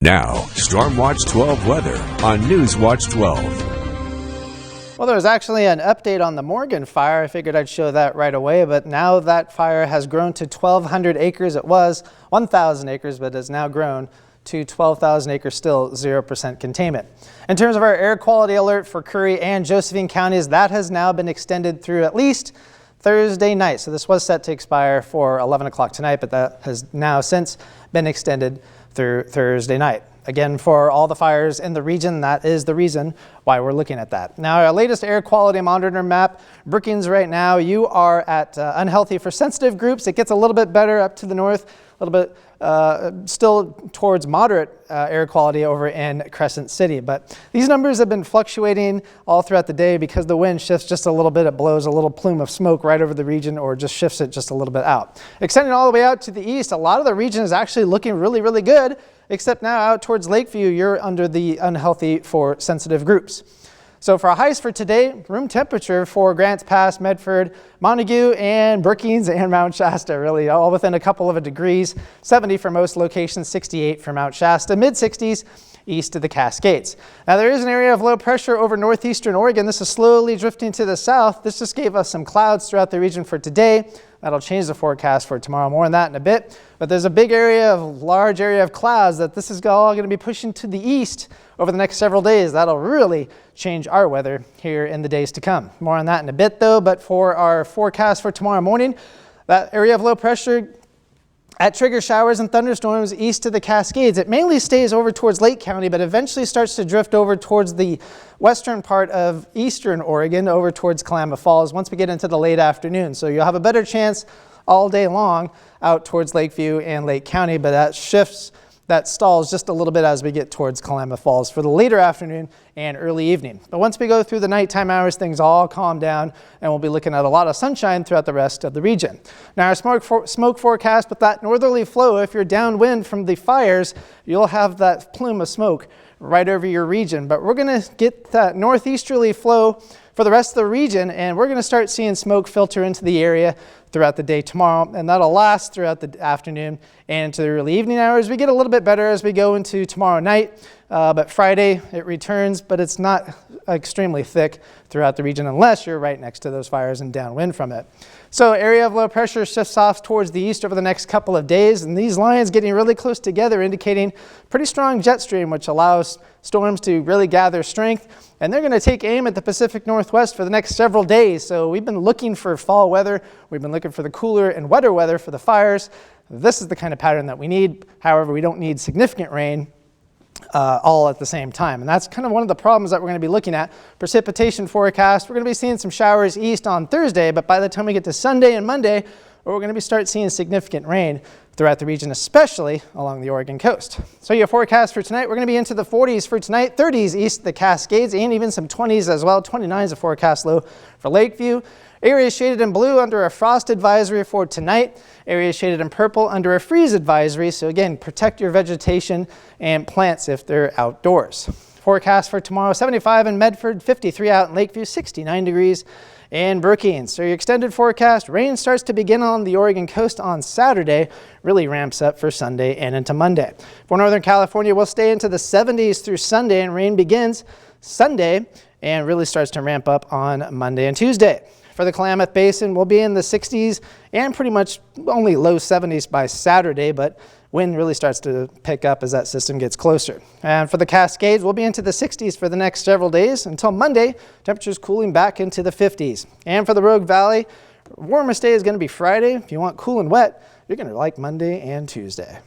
Now, Stormwatch 12 weather on Newswatch 12. Well, there was actually an update on the Morgan fire. I figured I'd show that right away, but now that fire has grown to 1,200 acres. It was 1,000 acres, but has now grown to 12,000 acres, still 0% containment. In terms of our air quality alert for Curry and Josephine counties, that has now been extended through at least Thursday night. So this was set to expire for 11 o'clock tonight, but that has now since been extended through Thursday night. Again, for all the fires in the region, that is the reason why we're looking at that. Now, our latest air quality monitor map, Brookings right now, you are at unhealthy for sensitive groups. It gets a little bit better up to the north, a little bit still towards moderate air quality over in Crescent City. But these numbers have been fluctuating all throughout the day because the wind shifts just a little bit. It blows a little plume of smoke right over the region or just shifts it just a little bit out. Extending all the way out to the east, a lot of the region is actually looking really, really good, except now out towards Lakeview, you're under the unhealthy for sensitive groups. So for our highs for today, room temperature for Grants Pass, Medford, Montague, and Brookings and Mount Shasta, really all within a couple of degrees. 70 for most locations, 68 for Mount Shasta, mid-60s east of the Cascades. Now there is an area of low pressure over northeastern Oregon. This is slowly drifting to the south. This just gave us some clouds throughout the region for today. That'll change the forecast for tomorrow. More on that in a bit. But there's a large area of clouds that this is all going to be pushing to the east over the next several days. That'll really change our weather here in the days to come. More on that in a bit though. But for our forecast for tomorrow morning, that area of low pressure at trigger showers and thunderstorms east of the Cascades. It mainly stays over towards Lake County, but eventually starts to drift over towards the western part of eastern Oregon, over towards Klamath Falls once we get into the late afternoon. So you'll have a better chance all day long out towards Lakeview and Lake County, but that stalls just a little bit as we get towards Klamath Falls for the later afternoon and early evening. But once we go through the nighttime hours, things all calm down and we'll be looking at a lot of sunshine throughout the rest of the region. Now our smoke forecast with that northerly flow, if you're downwind from the fires, you'll have that plume of smoke right over your region. But we're going to get that northeasterly flow for the rest of the region, and we're going to start seeing smoke filter into the area throughout the day tomorrow, and that'll last throughout the afternoon and into the early evening hours. We get a little bit better as we go into tomorrow night, but Friday it returns, but it's not extremely thick throughout the region unless you're right next to those fires and downwind from it. So area of low pressure shifts off towards the east over the next couple of days, and these lines getting really close together, indicating pretty strong jet stream, which allows storms to really gather strength. And they're going to take aim at the Pacific Northwest for the next several days. So we've been looking for fall weather. We've been looking for the cooler and wetter weather for the fires. This is the kind of pattern that we need. However, we don't need significant rain all at the same time. And that's kind of one of the problems that we're going to be looking at. Precipitation forecast, we're going to be seeing some showers east on Thursday, but by the time we get to Sunday and Monday, we're going to start seeing significant rain throughout the region, especially along the Oregon coast. So your forecast for tonight, we're going to be into the 40s for tonight, 30s east of the Cascades, and even some 20s as well. 29 is a forecast low for Lakeview. Areas shaded in blue under a frost advisory for tonight. Areas shaded in purple under a freeze advisory. So again, protect your vegetation and plants if they're outdoors. Forecast for tomorrow, 75 in Medford, 53 out in Lakeview, 69 degrees in Brookings. So your extended forecast, rain starts to begin on the Oregon coast on Saturday, really ramps up for Sunday and into Monday. For Northern California, we'll stay into the 70s through Sunday, and rain begins Sunday and really starts to ramp up on Monday and Tuesday. For the Klamath Basin, we'll be in the 60s and pretty much only low 70s by Saturday, but wind really starts to pick up as that system gets closer. And for the Cascades, we'll be into the 60s for the next several days until Monday, temperatures cooling back into the 50s. And for the Rogue Valley, warmest day is going to be Friday. If you want cool and wet, you're going to like Monday and Tuesday.